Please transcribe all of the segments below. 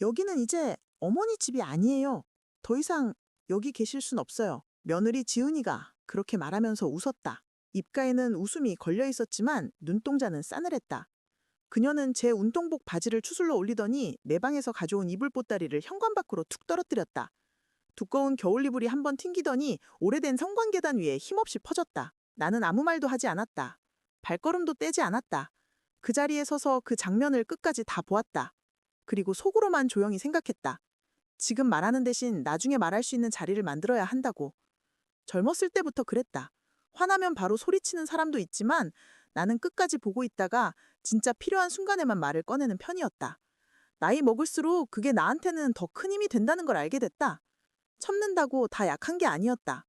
여기는 이제 어머니 집이 아니에요. 더 이상 여기 계실 순 없어요. 며느리 지은이가 그렇게 말하면서 웃었다. 입가에는 웃음이 걸려 있었지만 눈동자는 싸늘했다. 그녀는 제 운동복 바지를 추슬러 올리더니 내 방에서 가져온 이불 보따리를 현관 밖으로 툭 떨어뜨렸다. 두꺼운 겨울 이불이 한번 튕기더니 오래된 성관 계단 위에 힘없이 퍼졌다. 나는 아무 말도 하지 않았다. 발걸음도 떼지 않았다. 그 자리에 서서 그 장면을 끝까지 다 보았다. 그리고 속으로만 조용히 생각했다. 지금 말하는 대신 나중에 말할 수 있는 자리를 만들어야 한다고. 젊었을 때부터 그랬다. 화나면 바로 소리치는 사람도 있지만 나는 끝까지 보고 있다가 진짜 필요한 순간에만 말을 꺼내는 편이었다. 나이 먹을수록 그게 나한테는 더 큰 힘이 된다는 걸 알게 됐다. 참는다고 다 약한 게 아니었다.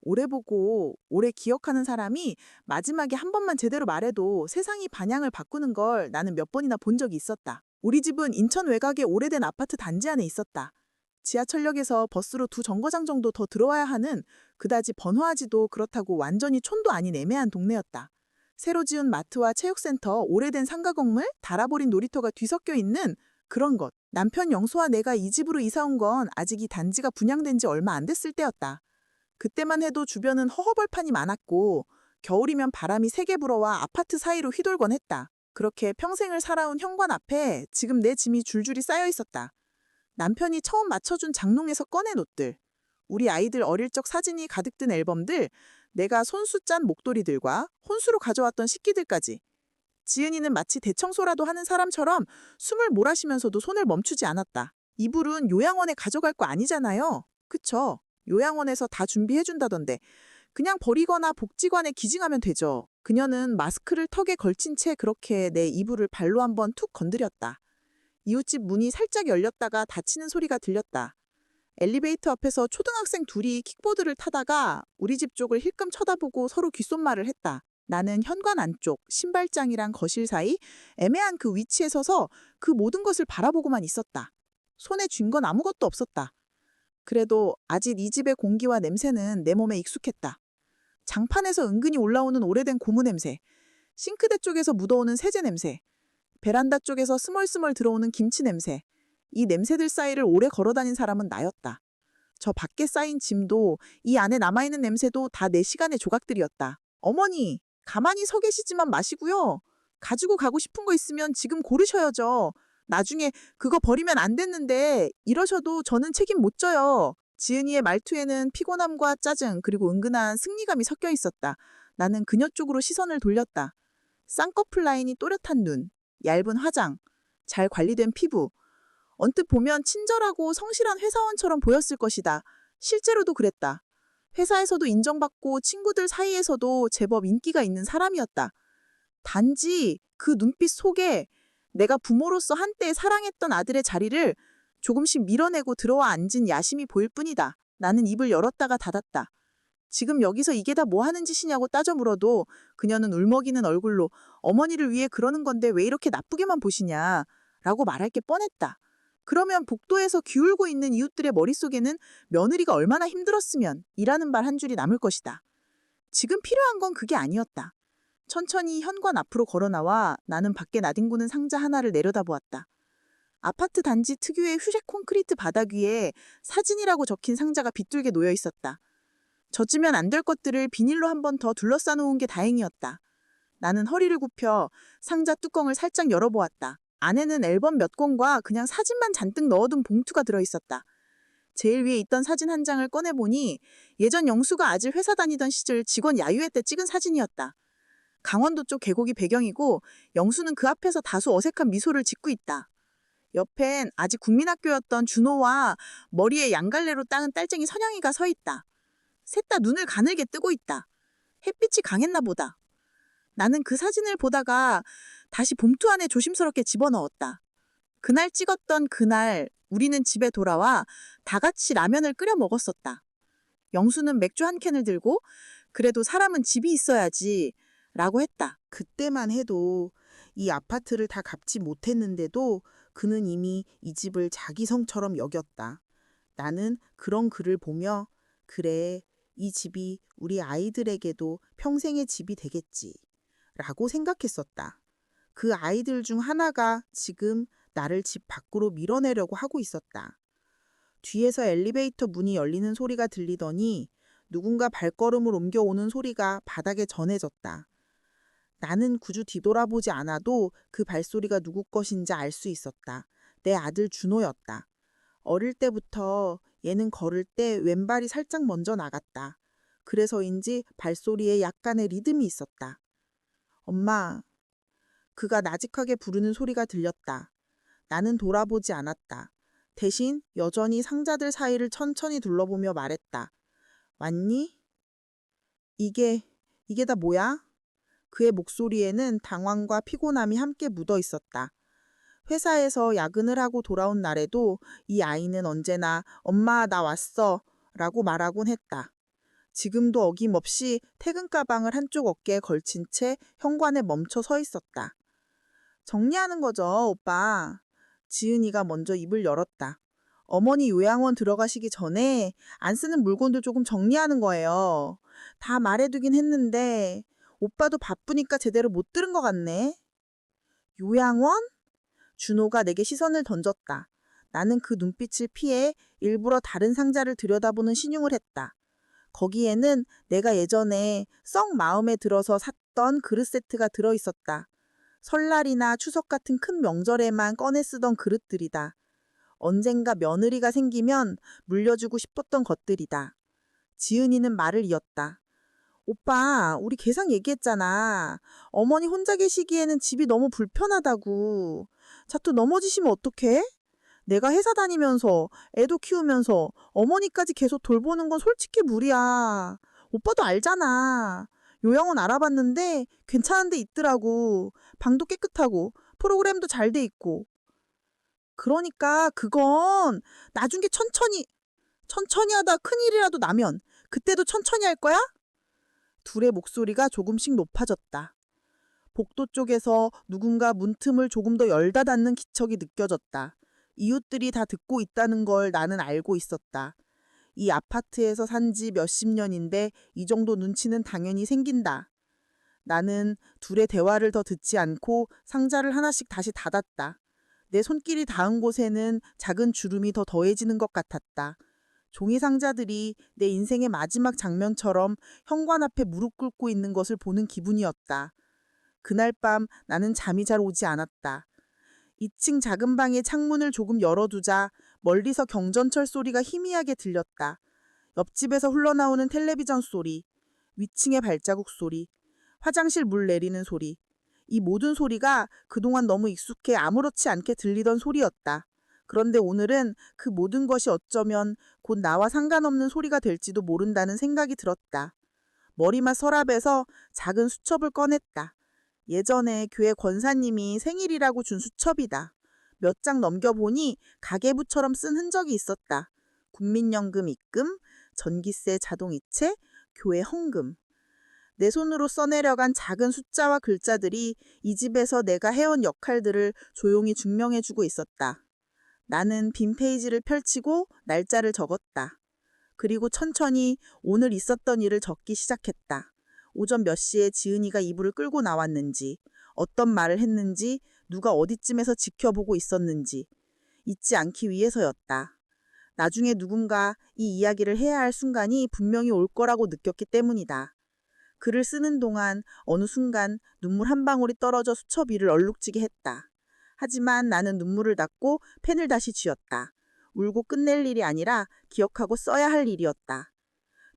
오래 보고 오래 기억하는 사람이 마지막에 한 번만 제대로 말해도 세상이 방향을 바꾸는 걸 나는 몇 번이나 본 적이 있었다. 우리 집은 인천 외곽의 오래된 아파트 단지 안에 있었다. 지하철역에서 버스로 두 정거장 정도 더 들어와야 하는 그다지 번화하지도 그렇다고 완전히 촌도 아닌 애매한 동네였다. 새로 지은 마트와 체육센터, 오래된 상가 건물, 닳아버린 놀이터가 뒤섞여 있는 그런 곳. 남편 영수와 내가 이 집으로 이사 온 건 아직 이 단지가 분양된 지 얼마 안 됐을 때였다. 그때만 해도 주변은 허허벌판이 많았고 겨울이면 바람이 세게 불어와 아파트 사이로 휘돌곤 했다. 그렇게 평생을 살아온 현관 앞에 지금 내 짐이 줄줄이 쌓여 있었다. 남편이 처음 맞춰준 장롱에서 꺼낸 옷들, 우리 아이들 어릴 적 사진이 가득 든 앨범들, 내가 손수 짠 목도리들과 혼수로 가져왔던 식기들까지. 지은이는 마치 대청소라도 하는 사람처럼 숨을 몰아쉬면서도 손을 멈추지 않았다. 이불은 요양원에 가져갈 거 아니잖아요. 그쵸? 요양원에서 다 준비해준다던데 그냥 버리거나 복지관에 기증하면 되죠. 그녀는 마스크를 턱에 걸친 채 그렇게 내 이불을 발로 한번 툭 건드렸다. 이웃집 문이 살짝 열렸다가 닫히는 소리가 들렸다. 엘리베이터 앞에서 초등학생 둘이 킥보드를 타다가 우리 집 쪽을 힐끔 쳐다보고 서로 귓속말을 했다. 나는 현관 안쪽, 신발장이랑 거실 사이 애매한 그 위치에 서서 그 모든 것을 바라보고만 있었다. 손에 쥔 건 아무것도 없었다. 그래도 아직 이 집의 공기와 냄새는 내 몸에 익숙했다. 장판에서 은근히 올라오는 오래된 고무 냄새, 싱크대 쪽에서 묻어오는 세제 냄새, 베란다 쪽에서 스멀스멀 들어오는 김치 냄새. 이 냄새들 사이를 오래 걸어다닌 사람은 나였다. 저 밖에 쌓인 짐도 이 안에 남아있는 냄새도 다 내 시간의 조각들이었다. 어머니, 가만히 서 계시지만 마시고요. 가지고 가고 싶은 거 있으면 지금 고르셔야죠. 나중에 그거 버리면 안 됐는데 이러셔도 저는 책임 못 져요. 지은이의 말투에는 피곤함과 짜증 그리고 은근한 승리감이 섞여 있었다. 나는 그녀 쪽으로 시선을 돌렸다. 쌍꺼풀 라인이 또렷한 눈, 얇은 화장, 잘 관리된 피부. 언뜻 보면 친절하고 성실한 회사원처럼 보였을 것이다. 실제로도 그랬다. 회사에서도 인정받고 친구들 사이에서도 제법 인기가 있는 사람이었다. 단지 그 눈빛 속에 내가 부모로서 한때 사랑했던 아들의 자리를 조금씩 밀어내고 들어와 앉은 야심이 보일 뿐이다. 나는 입을 열었다가 닫았다. 지금 여기서 이게 다 뭐 하는 짓이냐고 따져 물어도 그녀는 울먹이는 얼굴로 어머니를 위해 그러는 건데 왜 이렇게 나쁘게만 보시냐 라고 말할 게 뻔했다. 그러면 복도에서 기울고 있는 이웃들의 머릿속에는 며느리가 얼마나 힘들었으면 이라는 말 한 줄이 남을 것이다. 지금 필요한 건 그게 아니었다. 천천히 현관 앞으로 걸어 나와 나는 밖에 나뒹구는 상자 하나를 내려다보았다. 아파트 단지 특유의 회색 콘크리트 바닥 위에 사진이라고 적힌 상자가 빗둘게 놓여 있었다. 젖으면 안 될 것들을 비닐로 한 번 더 둘러싸 놓은 게 다행이었다. 나는 허리를 굽혀 상자 뚜껑을 살짝 열어보았다. 안에는 앨범 몇 권과 그냥 사진만 잔뜩 넣어둔 봉투가 들어있었다. 제일 위에 있던 사진 한 장을 꺼내보니 예전 영수가 아직 회사 다니던 시절 직원 야유회 때 찍은 사진이었다. 강원도 쪽 계곡이 배경이고 영수는 그 앞에서 다소 어색한 미소를 짓고 있다. 옆엔 아직 국민학교였던 준호와 머리에 양갈래로 따은 딸쟁이 선영이가 서 있다. 셋 다 눈을 가늘게 뜨고 있다. 햇빛이 강했나 보다. 나는 그 사진을 보다가 다시 봉투 안에 조심스럽게 집어넣었다. 그날 찍었던 그날 우리는 집에 돌아와 다 같이 라면을 끓여 먹었었다. 영수는 맥주 한 캔을 들고 그래도 사람은 집이 있어야지 라고 했다. 그때만 해도 이 아파트를 다 갚지 못했는데도 그는 이미 이 집을 자기 성처럼 여겼다. 나는 그런 그를 보며 그래, 이 집이 우리 아이들에게도 평생의 집이 되겠지 라고 생각했었다. 그 아이들 중 하나가 지금 나를 집 밖으로 밀어내려고 하고 있었다. 뒤에서 엘리베이터 문이 열리는 소리가 들리더니 누군가 발걸음을 옮겨오는 소리가 바닥에 전해졌다. 나는 굳이 뒤돌아보지 않아도 그 발소리가 누구 것인지 알 수 있었다. 내 아들 준호였다. 어릴 때부터 얘는 걸을 때 왼발이 살짝 먼저 나갔다. 그래서인지 발소리에 약간의 리듬이 있었다. 엄마, 그가 나직하게 부르는 소리가 들렸다. 나는 돌아보지 않았다. 대신 여전히 상자들 사이를 천천히 둘러보며 말했다. 왔니? 이게 다 뭐야? 그의 목소리에는 당황과 피곤함이 함께 묻어 있었다. 회사에서 야근을 하고 돌아온 날에도 이 아이는 언제나 엄마 나 왔어 라고 말하곤 했다. 지금도 어김없이 퇴근 가방을 한쪽 어깨에 걸친 채 현관에 멈춰 서 있었다. 정리하는 거죠, 오빠. 지은이가 먼저 입을 열었다. 어머니 요양원 들어가시기 전에 안 쓰는 물건들 조금 정리하는 거예요. 다 말해두긴 했는데 오빠도 바쁘니까 제대로 못 들은 것 같네. 요양원? 준호가 내게 시선을 던졌다. 나는 그 눈빛을 피해 일부러 다른 상자를 들여다보는 신용을 했다. 거기에는 내가 예전에 썩 마음에 들어서 샀던 그릇 세트가 들어있었다. 설날이나 추석 같은 큰 명절에만 꺼내 쓰던 그릇들이다. 언젠가 며느리가 생기면 물려주고 싶었던 것들이다. 지은이는 말을 이었다. 오빠, 우리 계상 얘기했잖아. 어머니 혼자 계시기에는 집이 너무 불편하다고. 자꾸 넘어지시면 어떡해? 내가 회사 다니면서 애도 키우면서 어머니까지 계속 돌보는 건 솔직히 무리야. 오빠도 알잖아. 요양원 알아봤는데 괜찮은 데 있더라고. 방도 깨끗하고 프로그램도 잘 돼 있고. 그러니까 그건 나중에 천천히 하다 큰일이라도 나면 그때도 천천히 할 거야? 둘의 목소리가 조금씩 높아졌다. 복도 쪽에서 누군가 문틈을 조금 더 열다 닫는 기척이 느껴졌다. 이웃들이 다 듣고 있다는 걸 나는 알고 있었다. 이 아파트에서 산지 몇십 년인데 이 정도 눈치는 당연히 생긴다. 나는 둘의 대화를 더 듣지 않고 상자를 하나씩 다시 닫았다. 내 손길이 닿은 곳에는 작은 주름이 더 더해지는 것 같았다. 종이 상자들이 내 인생의 마지막 장면처럼 현관 앞에 무릎 꿇고 있는 것을 보는 기분이었다. 그날 밤 나는 잠이 잘 오지 않았다. 2층 작은 방의 창문을 조금 열어두자 멀리서 경전철 소리가 희미하게 들렸다. 옆집에서 흘러나오는 텔레비전 소리, 위층의 발자국 소리, 화장실 물 내리는 소리. 이 모든 소리가 그동안 너무 익숙해 아무렇지 않게 들리던 소리였다. 그런데 오늘은 그 모든 것이 어쩌면 곧 나와 상관없는 소리가 될지도 모른다는 생각이 들었다. 머리맡 서랍에서 작은 수첩을 꺼냈다. 예전에 교회 권사님이 생일이라고 준 수첩이다. 몇 장 넘겨보니 가계부처럼 쓴 흔적이 있었다. 국민연금 입금, 전기세 자동이체, 교회 헌금. 내 손으로 써내려간 작은 숫자와 글자들이 이 집에서 내가 해온 역할들을 조용히 증명해주고 있었다. 나는 빈 페이지를 펼치고 날짜를 적었다. 그리고 천천히 오늘 있었던 일을 적기 시작했다. 오전 몇 시에 지은이가 이불을 끌고 나왔는지, 어떤 말을 했는지, 누가 어디쯤에서 지켜보고 있었는지. 잊지 않기 위해서였다. 나중에 누군가 이 이야기를 해야 할 순간이 분명히 올 거라고 느꼈기 때문이다. 글을 쓰는 동안 어느 순간 눈물 한 방울이 떨어져 수첩 위를 얼룩지게 했다. 하지만 나는 눈물을 닦고 펜을 다시 쥐었다. 울고 끝낼 일이 아니라 기억하고 써야 할 일이었다.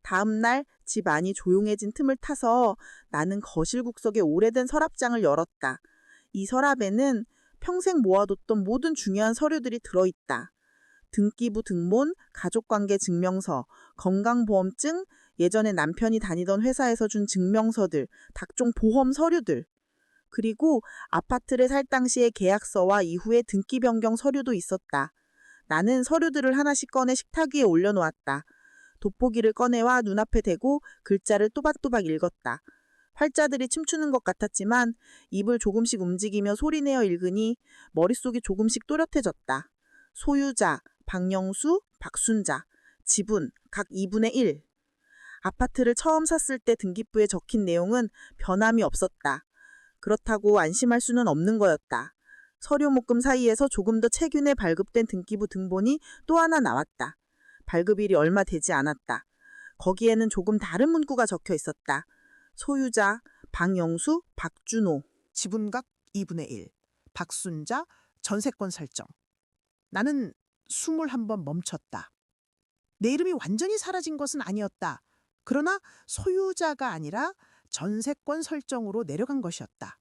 다음 날 집 안이 조용해진 틈을 타서 나는 거실 국석의 오래된 서랍장을 열었다. 이 서랍에는 평생 모아뒀던 모든 중요한 서류들이 들어있다. 등기부 등본, 가족관계 증명서, 건강보험증, 예전에 남편이 다니던 회사에서 준 증명서들, 각종 보험 서류들. 그리고 아파트를 살 당시의 계약서와 이후의 등기 변경 서류도 있었다. 나는 서류들을 하나씩 꺼내 식탁 위에 올려놓았다. 돋보기를 꺼내와 눈앞에 대고 글자를 또박또박 읽었다. 활자들이 춤추는 것 같았지만 입을 조금씩 움직이며 소리내어 읽으니 머릿속이 조금씩 또렷해졌다. 소유자, 박영수, 박순자, 지분, 각 2분의 1. 아파트를 처음 샀을 때 등기부에 적힌 내용은 변함이 없었다. 그렇다고 안심할 수는 없는 거였다. 서류 묶음 사이에서 조금 더 최근에 발급된 등기부 등본이 또 하나 나왔다. 발급일이 얼마 되지 않았다. 거기에는 조금 다른 문구가 적혀 있었다. 소유자 방영수, 박준호. 지분각 2분의 1. 박순자 전세권 설정. 나는 숨을 한번 멈췄다. 내 이름이 완전히 사라진 것은 아니었다. 그러나 소유자가 아니라 전세권 설정으로 내려간 것이었다.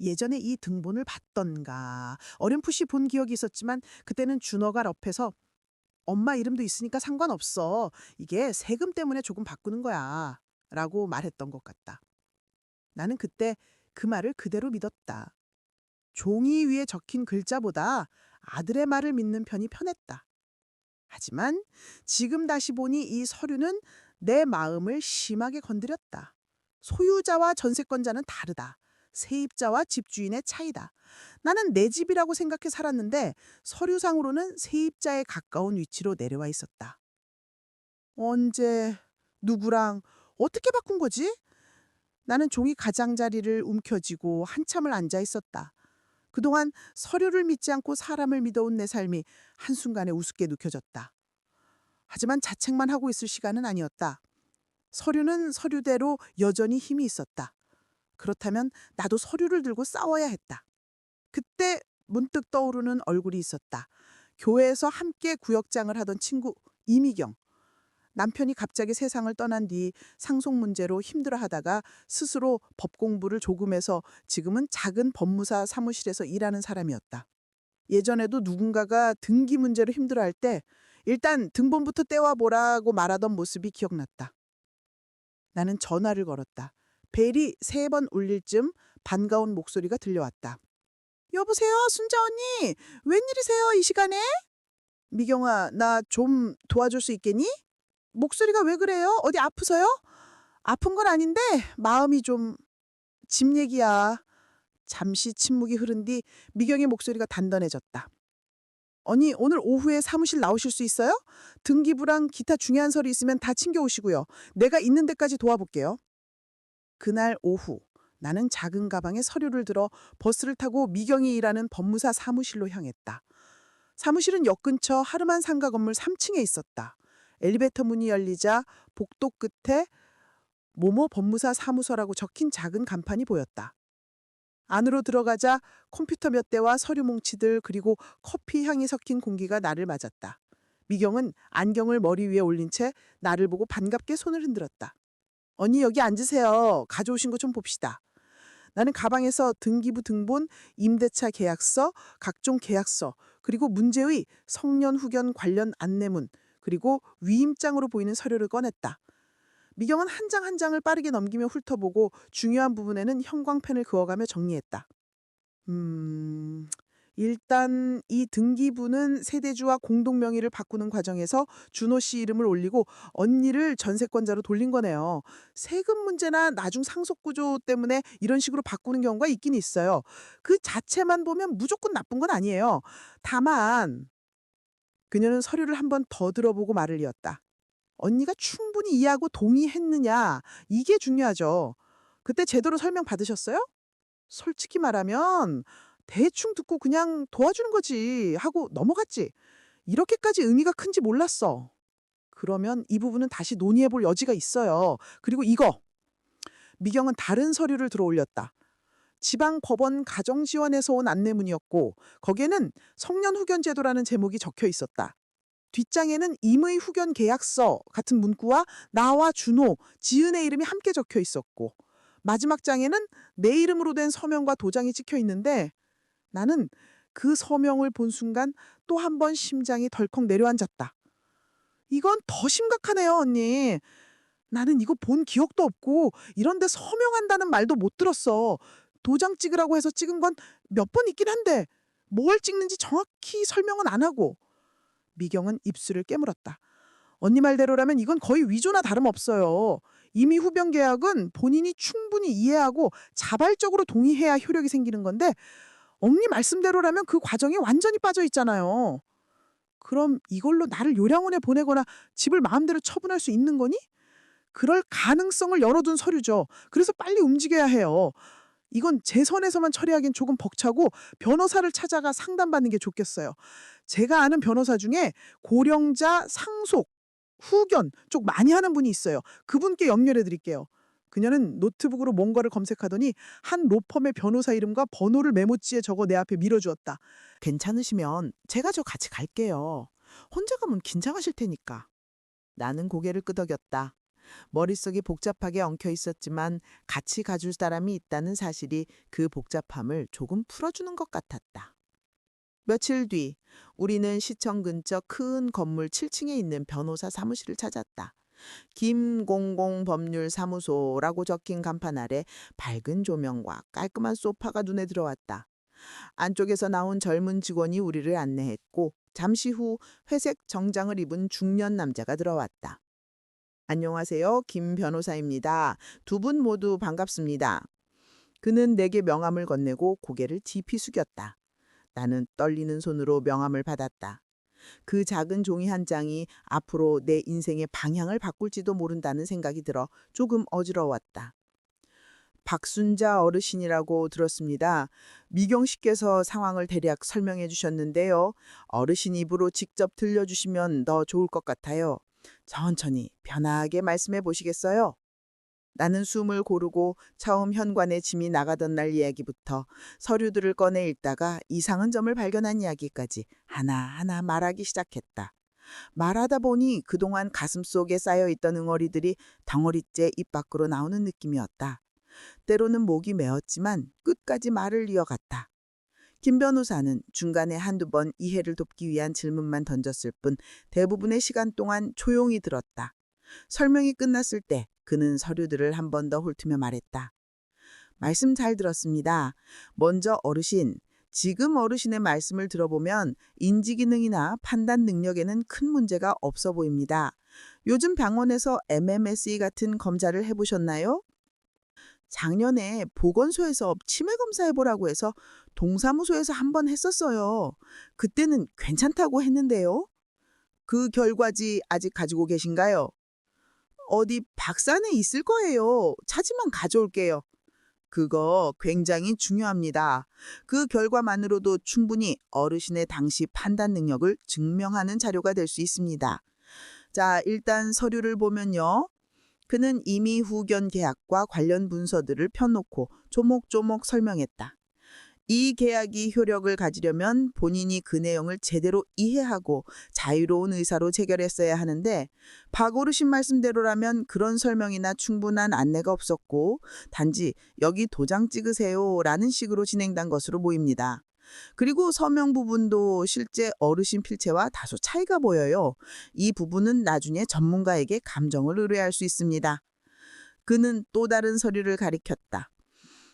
예전에 이 등본을 봤던가 어렴풋이 본 기억이 있었지만 그때는 준호가 옆에서 엄마 이름도 있으니까 상관없어. 이게 세금 때문에 조금 바꾸는 거야. 라고 말했던 것 같다. 나는 그때 그 말을 그대로 믿었다. 종이 위에 적힌 글자보다 아들의 말을 믿는 편이 편했다. 하지만 지금 다시 보니 이 서류는 내 마음을 심하게 건드렸다. 소유자와 전세권자는 다르다. 세입자와 집주인의 차이다. 나는 내 집이라고 생각해 살았는데 서류상으로는 세입자에 가까운 위치로 내려와 있었다. 언제, 누구랑, 어떻게 바꾼 거지? 나는 종이 가장자리를 움켜쥐고 한참을 앉아 있었다. 그동안 서류를 믿지 않고 사람을 믿어온 내 삶이 한순간에 우습게 느껴졌다. 하지만 자책만 하고 있을 시간은 아니었다. 서류는 서류대로 여전히 힘이 있었다. 그렇다면 나도 서류를 들고 싸워야 했다. 그때 문득 떠오르는 얼굴이 있었다. 교회에서 함께 구역장을 하던 친구 이미경. 남편이 갑자기 세상을 떠난 뒤 상속 문제로 힘들어하다가 스스로 법 공부를 조금 해서 지금은 작은 법무사 사무실에서 일하는 사람이었다. 예전에도 누군가가 등기 문제로 힘들어할 때 일단 등본부터 떼와 보라고 말하던 모습이 기억났다. 나는 전화를 걸었다. 벨이 3번 울릴 쯤 반가운 목소리가 들려왔다. 여보세요, 순자 언니. 웬일이세요, 이 시간에? 미경아, 나 좀 도와줄 수 있겠니? 목소리가 왜 그래요? 어디 아프세요? 아픈 건 아닌데 마음이 좀... 집 얘기야. 잠시 침묵이 흐른 뒤 미경의 목소리가 단단해졌다. 언니, 오늘 오후에 사무실 나오실 수 있어요? 등기부랑 기타 중요한 서류 있으면 다 챙겨오시고요. 내가 있는 데까지 도와볼게요. 그날 오후 나는 작은 가방에 서류를 들어 버스를 타고 미경이 일하는 법무사 사무실로 향했다. 사무실은 역 근처 하르만 상가 건물 3층에 있었다. 엘리베이터 문이 열리자 복도 끝에 모모 법무사 사무소라고 적힌 작은 간판이 보였다. 안으로 들어가자 컴퓨터 몇 대와 서류 뭉치들 그리고 커피 향이 섞인 공기가 나를 맞았다. 미경은 안경을 머리 위에 올린 채 나를 보고 반갑게 손을 흔들었다. 언니 여기 앉으세요. 가져오신 거 좀 봅시다. 나는 가방에서 등기부 등본, 임대차 계약서, 각종 계약서, 그리고 문제의 성년 후견 관련 안내문, 그리고 위임장으로 보이는 서류를 꺼냈다. 미경은 한 장 한 장을 빠르게 넘기며 훑어보고 중요한 부분에는 형광펜을 그어가며 정리했다. 일단 이 등기부는 세대주와 공동명의를 바꾸는 과정에서 준호 씨 이름을 올리고 언니를 전세권자로 돌린 거네요. 세금 문제나 나중 상속구조 때문에 이런 식으로 바꾸는 경우가 있긴 있어요. 그 자체만 보면 무조건 나쁜 건 아니에요. 다만 그녀는 서류를 한 번 더 들어보고 말을 이었다. 언니가 충분히 이해하고 동의했느냐, 이게 중요하죠. 그때 제대로 설명 받으셨어요? 솔직히 말하면 대충 듣고 그냥 도와주는 거지 하고 넘어갔지. 이렇게까지 의미가 큰지 몰랐어. 그러면 이 부분은 다시 논의해 볼 여지가 있어요. 그리고 이거. 미경은 다른 서류를 들어 올렸다. 지방법원 가정지원에서 온 안내문이었고 거기에는 성년후견제도라는 제목이 적혀 있었다. 뒷장에는 임의 후견 계약서 같은 문구와 나와 준호, 지은의 이름이 함께 적혀 있었고 마지막 장에는 내 이름으로 된 서명과 도장이 찍혀 있는데 나는 그 서명을 본 순간 또 한 번 심장이 덜컥 내려앉았다. 이건 더 심각하네요, 언니. 나는 이거 본 기억도 없고 이런데 서명한다는 말도 못 들었어. 도장 찍으라고 해서 찍은 건 몇 번 있긴 한데 뭘 찍는지 정확히 설명은 안 하고. 미경은 입술을 깨물었다. 언니 말대로라면 이건 거의 위조나 다름없어요. 이미 후변 계약은 본인이 충분히 이해하고 자발적으로 동의해야 효력이 생기는 건데 언니 말씀대로라면 그 과정에 완전히 빠져 있잖아요. 그럼 이걸로 나를 요양원에 보내거나 집을 마음대로 처분할 수 있는 거니? 그럴 가능성을 열어둔 서류죠. 그래서 빨리 움직여야 해요. 이건 제 선에서만 처리하기엔 조금 벅차고 변호사를 찾아가 상담받는 게 좋겠어요. 제가 아는 변호사 중에 고령자 상속, 후견 쪽 많이 하는 분이 있어요. 그분께 연결해 드릴게요. 그녀는 노트북으로 뭔가를 검색하더니 한 로펌의 변호사 이름과 번호를 메모지에 적어 내 앞에 밀어주었다. 괜찮으시면 제가 저 같이 갈게요. 혼자 가면 긴장하실 테니까. 나는 고개를 끄덕였다. 머릿속이 복잡하게 엉켜 있었지만 같이 가줄 사람이 있다는 사실이 그 복잡함을 조금 풀어주는 것 같았다. 며칠 뒤 우리는 시청 근처 큰 건물 7층에 있는 변호사 사무실을 찾았다. 김공공법률사무소라고 적힌 간판 아래 밝은 조명과 깔끔한 소파가 눈에 들어왔다. 안쪽에서 나온 젊은 직원이 우리를 안내했고 잠시 후 회색 정장을 입은 중년 남자가 들어왔다. 안녕하세요. 김 변호사입니다. 두 분 모두 반갑습니다. 그는 내게 명함을 건네고 고개를 깊이 숙였다. 나는 떨리는 손으로 명함을 받았다. 그 작은 종이 한 장이 앞으로 내 인생의 방향을 바꿀지도 모른다는 생각이 들어 조금 어지러웠다. 박순자 어르신이라고 들었습니다. 미경 씨께서 상황을 대략 설명해 주셨는데요. 어르신 입으로 직접 들려주시면 더 좋을 것 같아요. 천천히 편하게 말씀해 보시겠어요? 나는 숨을 고르고 처음 현관에 짐이 나가던 날 이야기부터 서류들을 꺼내 읽다가 이상한 점을 발견한 이야기까지 하나하나 말하기 시작했다. 말하다 보니 그동안 가슴속에 쌓여있던 응어리들이 덩어리째 입 밖으로 나오는 느낌이었다. 때로는 목이 메었지만 끝까지 말을 이어갔다. 김 변호사는 중간에 한두 번 이해를 돕기 위한 질문만 던졌을 뿐 대부분의 시간 동안 조용히 들었다. 설명이 끝났을 때 그는 서류들을 한 번 더 훑으며 말했다. 말씀 잘 들었습니다. 먼저 어르신, 지금 어르신의 말씀을 들어보면 인지기능이나 판단 능력에는 큰 문제가 없어 보입니다. 요즘 병원에서 MMSE 같은 검사를 해보셨나요? 작년에 보건소에서 치매 검사해보라고 해서 동사무소에서 한 번 했었어요. 그때는 괜찮다고 했는데요. 그 결과지 아직 가지고 계신가요? 어디 박산에 있을 거예요. 찾으면 가져올게요. 그거 굉장히 중요합니다. 그 결과만으로도 충분히 어르신의 당시 판단 능력을 증명하는 자료가 될 수 있습니다. 자, 일단 서류를 보면요. 그는 이미 후견 계약과 관련 문서들을 펴놓고 조목조목 설명했다. 이 계약이 효력을 가지려면 본인이 그 내용을 제대로 이해하고 자유로운 의사로 체결했어야 하는데 박 어르신 말씀대로라면 그런 설명이나 충분한 안내가 없었고 단지 여기 도장 찍으세요라는 식으로 진행된 것으로 보입니다. 그리고 서명 부분도 실제 어르신 필체와 다소 차이가 보여요. 이 부분은 나중에 전문가에게 감정을 의뢰할 수 있습니다. 그는 또 다른 서류를 가리켰다.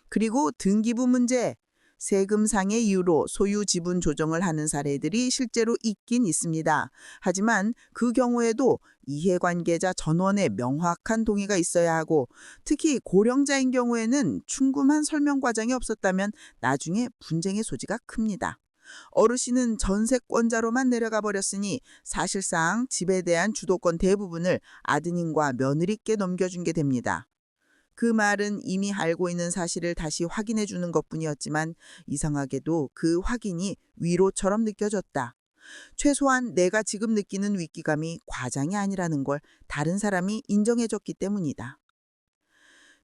그리고 등기부 문제. 세금상의 이유로 소유 지분 조정을 하는 사례들이 실제로 있긴 있습니다. 하지만 그 경우에도 이해관계자 전원의 명확한 동의가 있어야 하고 특히 고령자인 경우에는 충분한 설명 과정이 없었다면 나중에 분쟁의 소지가 큽니다. 어르신은 전세권자로만 내려가 버렸으니 사실상 집에 대한 주도권 대부분을 아드님과 며느리께 넘겨준 게 됩니다. 그 말은 이미 알고 있는 사실을 다시 확인해 주는 것뿐이었지만 이상하게도 그 확인이 위로처럼 느껴졌다. 최소한 내가 지금 느끼는 위기감이 과장이 아니라는 걸 다른 사람이 인정해 줬기 때문이다.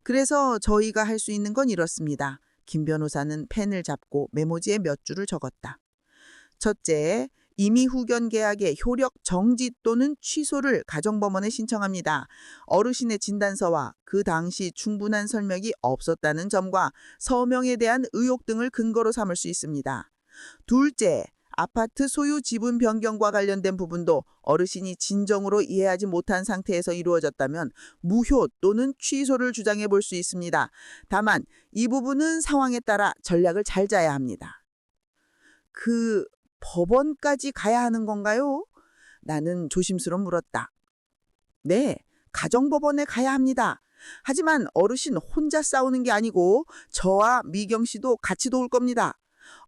그래서 저희가 할 수 있는 건 이렇습니다. 김 변호사는 펜을 잡고 메모지에 몇 줄을 적었다. 첫째, 이미 후견 계약의 효력 정지 또는 취소를 가정법원에 신청합니다. 어르신의 진단서와 그 당시 충분한 설명이 없었다는 점과 서명에 대한 의혹 등을 근거로 삼을 수 있습니다. 둘째, 아파트 소유 지분 변경과 관련된 부분도 어르신이 진정으로 이해하지 못한 상태에서 이루어졌다면 무효 또는 취소를 주장해 볼 수 있습니다. 다만 이 부분은 상황에 따라 전략을 잘 짜야 합니다. 법원까지 가야 하는 건가요? 나는 조심스러워 물었다. 네, 가정법원에 가야 합니다. 하지만 어르신 혼자 싸우는 게 아니고 저와 미경 씨도 같이 도울 겁니다.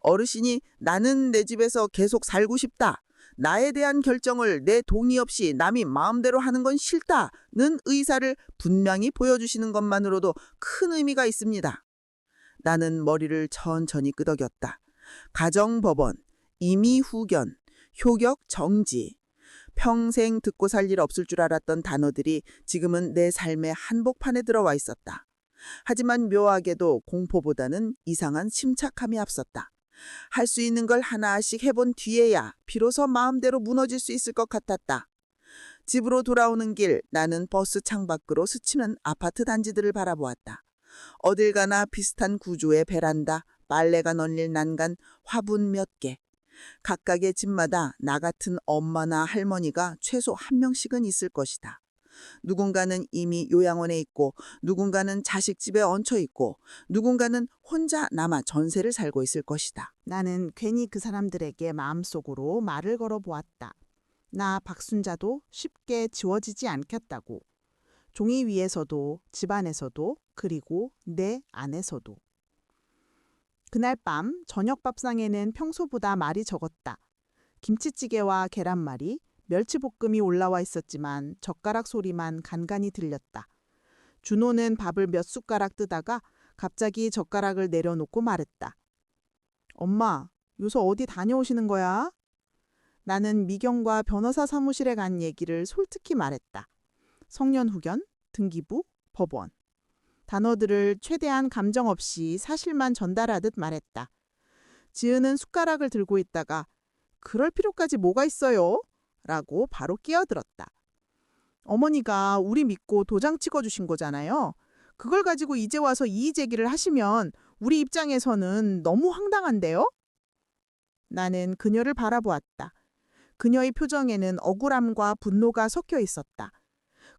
어르신이 나는 내 집에서 계속 살고 싶다. 나에 대한 결정을 내 동의 없이 남이 마음대로 하는 건 싫다는 의사를 분명히 보여주시는 것만으로도 큰 의미가 있습니다. 나는 머리를 천천히 끄덕였다. 가정법원, 임의 후견, 효격 정지. 평생 듣고 살 일 없을 줄 알았던 단어들이 지금은 내 삶의 한복판에 들어와 있었다. 하지만 묘하게도 공포보다는 이상한 침착함이 앞섰다. 할 수 있는 걸 하나씩 해본 뒤에야 비로소 마음대로 무너질 수 있을 것 같았다. 집으로 돌아오는 길 나는 버스 창밖으로 스치는 아파트 단지들을 바라보았다. 어딜 가나 비슷한 구조의 베란다, 빨래가 널릴 난간, 화분 몇 개. 각각의 집마다 나 같은 엄마나 할머니가 최소 한 명씩은 있을 것이다. 누군가는 이미 요양원에 있고, 누군가는 자식집에 얹혀 있고, 누군가는 혼자 남아 전세를 살고 있을 것이다. 나는 괜히 그 사람들에게 마음속으로 말을 걸어 보았다. 나 박순자도 쉽게 지워지지 않겠다고. 종이 위에서도, 집안에서도, 그리고 내 안에서도. 그날 밤 저녁 밥상에는 평소보다 말이 적었다. 김치찌개와 계란말이, 멸치볶음이 올라와 있었지만 젓가락 소리만 간간히 들렸다. 준호는 밥을 몇 숟가락 뜨다가 갑자기 젓가락을 내려놓고 말했다. 엄마, 요새 어디 다녀오시는 거야? 나는 미경과 변호사 사무실에 간 얘기를 솔직히 말했다. 성년 후견, 등기부, 법원. 단어들을 최대한 감정 없이 사실만 전달하듯 말했다. 지은은 숟가락을 들고 있다가 그럴 필요까지 뭐가 있어요? 라고 바로 끼어들었다. 어머니가 우리 믿고 도장 찍어주신 거잖아요. 그걸 가지고 이제 와서 이의 제기를 하시면 우리 입장에서는 너무 황당한데요? 나는 그녀를 바라보았다. 그녀의 표정에는 억울함과 분노가 섞여 있었다.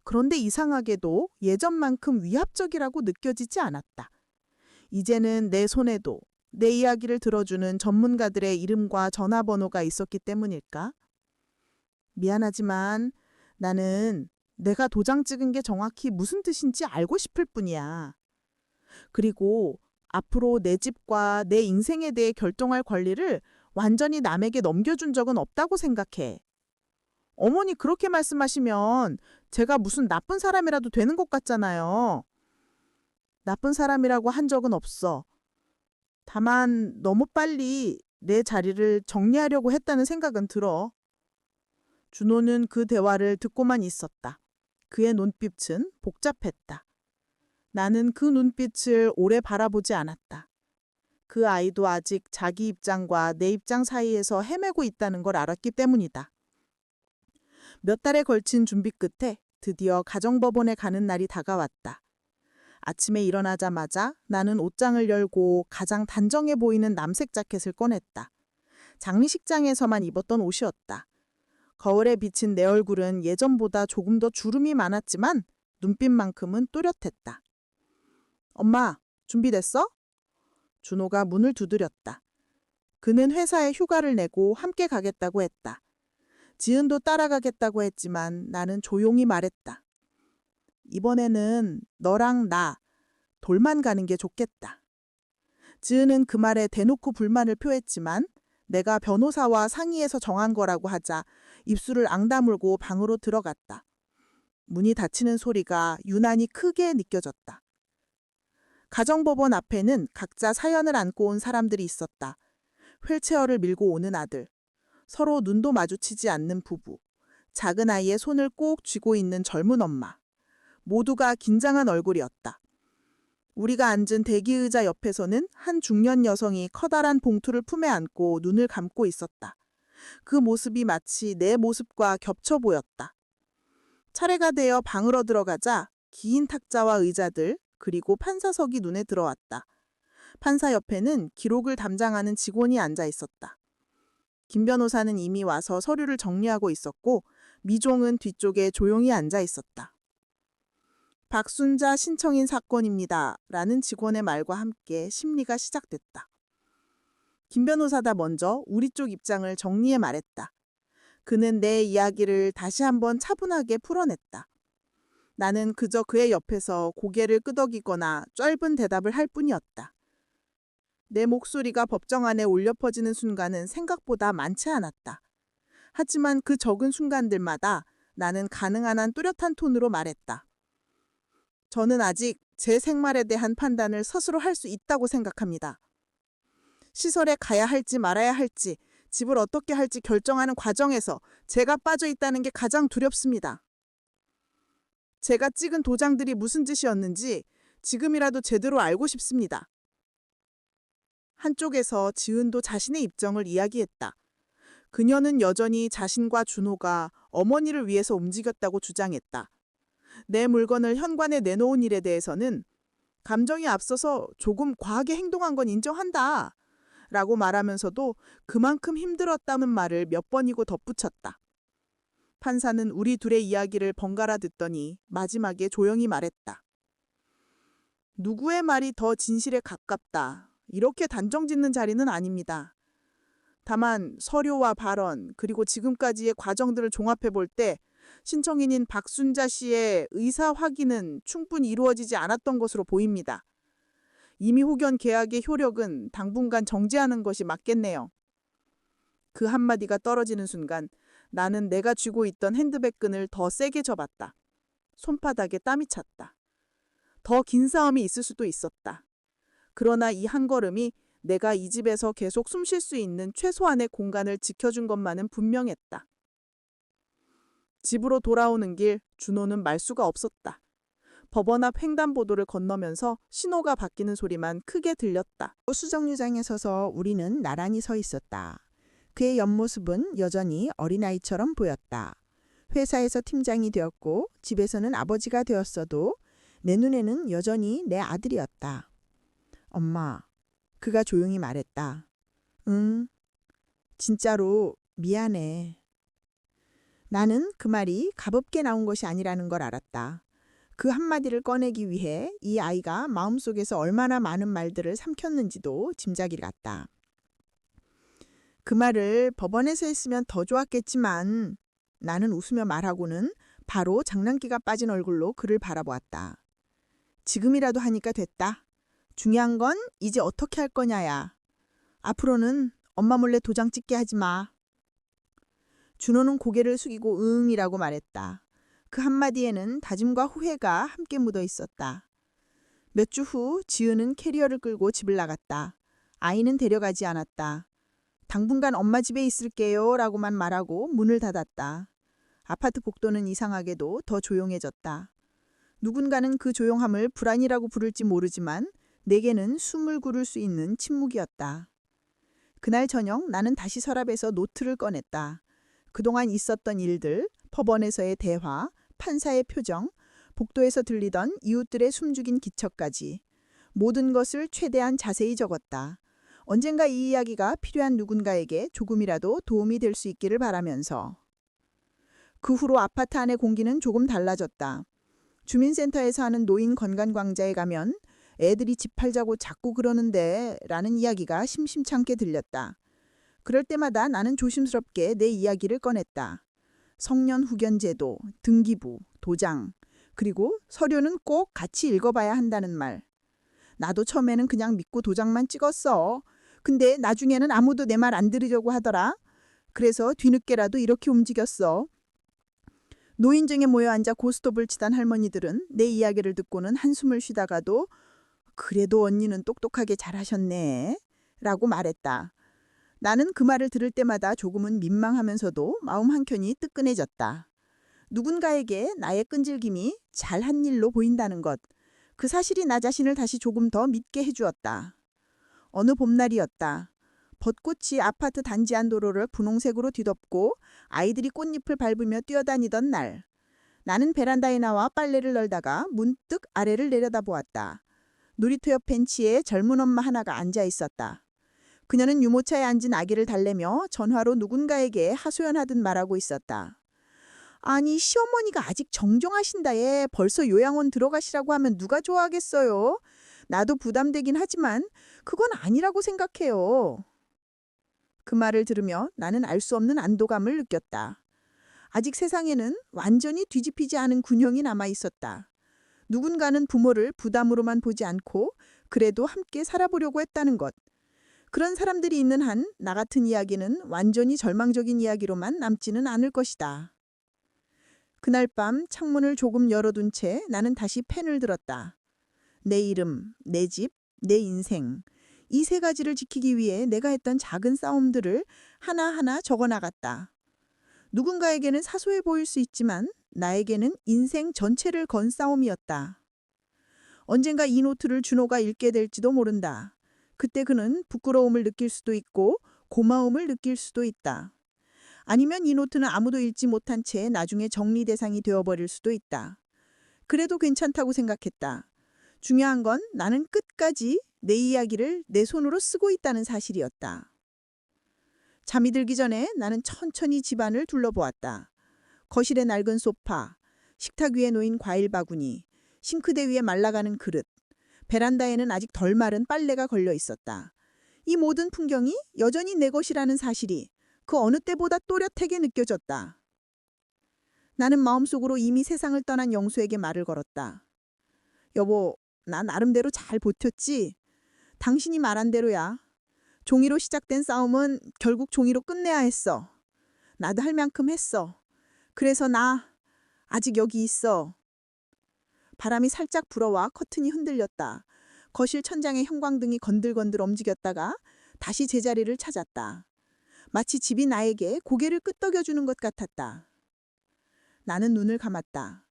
그런데 이상하게도 예전만큼 위압적이라고 느껴지지 않았다. 이제는 내 손에도 내 이야기를 들어주는 전문가들의 이름과 전화번호가 있었기 때문일까? 미안하지만 나는 내가 도장 찍은 게 정확히 무슨 뜻인지 알고 싶을 뿐이야. 그리고 앞으로 내 집과 내 인생에 대해 결정할 권리를 완전히 남에게 넘겨준 적은 없다고 생각해. 어머니 그렇게 말씀하시면 제가 무슨 나쁜 사람이라도 되는 것 같잖아요. 나쁜 사람이라고 한 적은 없어. 다만 너무 빨리 내 자리를 정리하려고 했다는 생각은 들어. 준호는 그 대화를 듣고만 있었다. 그의 눈빛은 복잡했다. 나는 그 눈빛을 오래 바라보지 않았다. 그 아이도 아직 자기 입장과 내 입장 사이에서 헤매고 있다는 걸 알았기 때문이다. 몇 달에 걸친 준비 끝에 드디어 가정법원에 가는 날이 다가왔다. 아침에 일어나자마자 나는 옷장을 열고 가장 단정해 보이는 남색 자켓을 꺼냈다. 장례식장에서만 입었던 옷이었다. 거울에 비친 내 얼굴은 예전보다 조금 더 주름이 많았지만 눈빛만큼은 또렷했다. 엄마, 준비됐어? 준호가 문을 두드렸다. 그는 회사에 휴가를 내고 함께 가겠다고 했다. 지은도 따라가겠다고 했지만 나는 조용히 말했다. 이번에는 너랑 나 돌만 가는 게 좋겠다. 지은은 그 말에 대놓고 불만을 표했지만 내가 변호사와 상의해서 정한 거라고 하자 입술을 앙다물고 방으로 들어갔다. 문이 닫히는 소리가 유난히 크게 느껴졌다. 가정법원 앞에는 각자 사연을 안고 온 사람들이 있었다. 휠체어를 밀고 오는 아들, 서로 눈도 마주치지 않는 부부, 작은 아이의 손을 꼭 쥐고 있는 젊은 엄마. 모두가 긴장한 얼굴이었다. 우리가 앉은 대기의자 옆에서는 한 중년 여성이 커다란 봉투를 품에 안고 눈을 감고 있었다. 그 모습이 마치 내 모습과 겹쳐 보였다. 차례가 되어 방으로 들어가자 긴 탁자와 의자들 그리고 판사석이 눈에 들어왔다. 판사 옆에는 기록을 담당하는 직원이 앉아 있었다. 김 변호사는 이미 와서 서류를 정리하고 있었고 미종은 뒤쪽에 조용히 앉아 있었다. 박순자 신청인 사건입니다. 라는 직원의 말과 함께 심리가 시작됐다. 김 변호사다 먼저 우리 쪽 입장을 정리해 말했다. 그는 내 이야기를 다시 한번 차분하게 풀어냈다. 나는 그저 그의 옆에서 고개를 끄덕이거나 짧은 대답을 할 뿐이었다. 내 목소리가 법정 안에 울려 퍼지는 순간은 생각보다 많지 않았다. 하지만 그 적은 순간들마다 나는 가능한 한 뚜렷한 톤으로 말했다. 저는 아직 제 생활에 대한 판단을 스스로 할 수 있다고 생각합니다. 시설에 가야 할지 말아야 할지, 집을 어떻게 할지 결정하는 과정에서 제가 빠져 있다는 게 가장 두렵습니다. 제가 찍은 도장들이 무슨 짓이었는지 지금이라도 제대로 알고 싶습니다. 한쪽에서 지은도 자신의 입장을 이야기했다. 그녀는 여전히 자신과 준호가 어머니를 위해서 움직였다고 주장했다. 내 물건을 현관에 내놓은 일에 대해서는 감정이 앞서서 조금 과하게 행동한 건 인정한다. 라고 말하면서도 그만큼 힘들었다는 말을 몇 번이고 덧붙였다. 판사는 우리 둘의 이야기를 번갈아 듣더니 마지막에 조용히 말했다. 누구의 말이 더 진실에 가깝다. 이렇게 단정 짓는 자리는 아닙니다. 다만 서류와 발언 그리고 지금까지의 과정들을 종합해 볼 때 신청인인 박순자 씨의 의사 확인은 충분히 이루어지지 않았던 것으로 보입니다. 이미 후견 계약의 효력은 당분간 정지하는 것이 맞겠네요. 그 한마디가 떨어지는 순간 나는 내가 쥐고 있던 핸드백 끈을 더 세게 접었다. 손바닥에 땀이 찼다. 더 긴 싸움이 있을 수도 있었다. 그러나 이 한 걸음이 내가 이 집에서 계속 숨 쉴 수 있는 최소한의 공간을 지켜준 것만은 분명했다. 집으로 돌아오는 길 준호는 말수가 없었다. 법원 앞 횡단보도를 건너면서 신호가 바뀌는 소리만 크게 들렸다. 수정류장에 서서 우리는 나란히 서 있었다. 그의 옆모습은 여전히 어린아이처럼 보였다. 회사에서 팀장이 되었고 집에서는 아버지가 되었어도 내 눈에는 여전히 내 아들이었다. 엄마, 그가 조용히 말했다. 응, 진짜로 미안해. 나는 그 말이 가볍게 나온 것이 아니라는 걸 알았다. 그 한마디를 꺼내기 위해 이 아이가 마음속에서 얼마나 많은 말들을 삼켰는지도 짐작이 갔다. 그 말을 법원에서 했으면 더 좋았겠지만 나는 웃으며 말하고는 바로 장난기가 빠진 얼굴로 그를 바라보았다. 지금이라도 하니까 됐다. 중요한 건 이제 어떻게 할 거냐야. 앞으로는 엄마 몰래 도장 찍게 하지 마. 준호는 고개를 숙이고 응이라고 말했다. 그 한마디에는 다짐과 후회가 함께 묻어 있었다. 몇 주 후 지은은 캐리어를 끌고 집을 나갔다. 아이는 데려가지 않았다. 당분간 엄마 집에 있을게요 라고만 말하고 문을 닫았다. 아파트 복도는 이상하게도 더 조용해졌다. 누군가는 그 조용함을 불안이라고 부를지 모르지만 내게는 숨을 고를 수 있는 침묵이었다. 그날 저녁 나는 다시 서랍에서 노트를 꺼냈다. 그동안 있었던 일들, 법원에서의 대화, 판사의 표정, 복도에서 들리던 이웃들의 숨죽인 기척까지 모든 것을 최대한 자세히 적었다. 언젠가 이 이야기가 필요한 누군가에게 조금이라도 도움이 될 수 있기를 바라면서. 그 후로 아파트 안의 공기는 조금 달라졌다. 주민센터에서 하는 노인 건강광자에 가면 애들이 집 팔자고 자꾸 그러는데 라는 이야기가 심심찮게 들렸다. 그럴 때마다 나는 조심스럽게 내 이야기를 꺼냈다. 성년 후견제도, 등기부, 도장, 그리고 서류는 꼭 같이 읽어봐야 한다는 말. 나도 처음에는 그냥 믿고 도장만 찍었어. 근데 나중에는 아무도 내 말 안 들으려고 하더라. 그래서 뒤늦게라도 이렇게 움직였어. 노인정에 모여 앉아 고스톱을 치던 할머니들은 내 이야기를 듣고는 한숨을 쉬다가도 그래도 언니는 똑똑하게 잘하셨네 라고 말했다. 나는 그 말을 들을 때마다 조금은 민망하면서도 마음 한켠이 뜨끈해졌다. 누군가에게 나의 끈질김이 잘한 일로 보인다는 것. 그 사실이 나 자신을 다시 조금 더 믿게 해주었다. 어느 봄날이었다. 벚꽃이 아파트 단지 안 도로를 분홍색으로 뒤덮고 아이들이 꽃잎을 밟으며 뛰어다니던 날. 나는 베란다에 나와 빨래를 널다가 문득 아래를 내려다보았다. 놀이터 옆 벤치에 젊은 엄마 하나가 앉아 있었다. 그녀는 유모차에 앉은 아기를 달래며 전화로 누군가에게 하소연하듯 말하고 있었다. 아니 시어머니가 아직 정정하신다에 벌써 요양원 들어가시라고 하면 누가 좋아하겠어요? 나도 부담되긴 하지만 그건 아니라고 생각해요. 그 말을 들으며 나는 알 수 없는 안도감을 느꼈다. 아직 세상에는 완전히 뒤집히지 않은 군형이 남아 있었다. 누군가는 부모를 부담으로만 보지 않고 그래도 함께 살아보려고 했다는 것. 그런 사람들이 있는 한 나 같은 이야기는 완전히 절망적인 이야기로만 남지는 않을 것이다. 그날 밤 창문을 조금 열어둔 채 나는 다시 펜을 들었다. 내 이름, 내 집, 내 인생. 이 세 가지를 지키기 위해 내가 했던 작은 싸움들을 하나하나 적어 나갔다. 누군가에게는 사소해 보일 수 있지만 나에게는 인생 전체를 건 싸움이었다. 언젠가 이 노트를 준호가 읽게 될지도 모른다. 그때 그는 부끄러움을 느낄 수도 있고 고마움을 느낄 수도 있다. 아니면 이 노트는 아무도 읽지 못한 채 나중에 정리 대상이 되어버릴 수도 있다. 그래도 괜찮다고 생각했다. 중요한 건 나는 끝까지 내 이야기를 내 손으로 쓰고 있다는 사실이었다. 잠이 들기 전에 나는 천천히 집안을 둘러보았다. 거실의 낡은 소파, 식탁 위에 놓인 과일 바구니, 싱크대 위에 말라가는 그릇, 베란다에는 아직 덜 마른 빨래가 걸려 있었다. 이 모든 풍경이 여전히 내 것이라는 사실이 그 어느 때보다 또렷하게 느껴졌다. 나는 마음속으로 이미 세상을 떠난 영수에게 말을 걸었다. 여보, 나 나름대로 잘 버텼지? 당신이 말한 대로야. 종이로 시작된 싸움은 결국 종이로 끝내야 했어. 나도 할 만큼 했어. 그래서 나 아직 여기 있어. 바람이 살짝 불어와 커튼이 흔들렸다. 거실 천장의 형광등이 건들건들 움직였다가 다시 제자리를 찾았다. 마치 집이 나에게 고개를 끄덕여주는 것 같았다. 나는 눈을 감았다.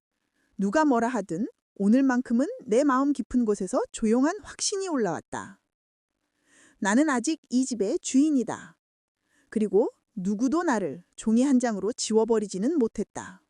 누가 뭐라 하든 오늘만큼은 내 마음 깊은 곳에서 조용한 확신이 올라왔다. 나는 아직 이 집의 주인이다. 그리고 누구도 나를 종이 한 장으로 지워버리지는 못했다.